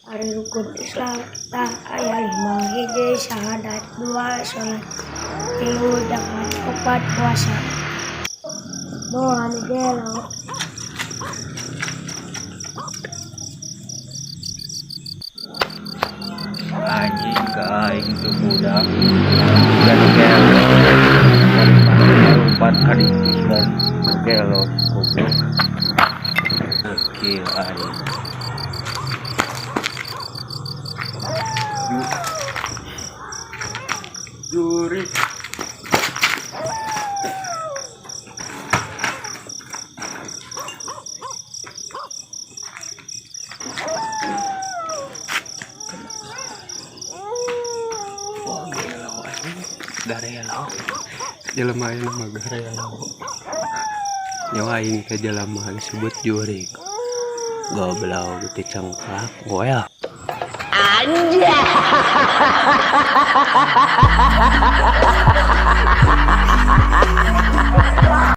Ari rukun Islam tah aya 5 hiji syahadat 2 salat 3 zakat 4 puasa. Doa anu gelo. Anjing kaing tuh budak dan gelo empat hari dan gelo goblok gokil anjing juri garelo jelema ieu mah garelo nyawa aing teh jelema disebut jurik goblok teh cengkak goel Anjay.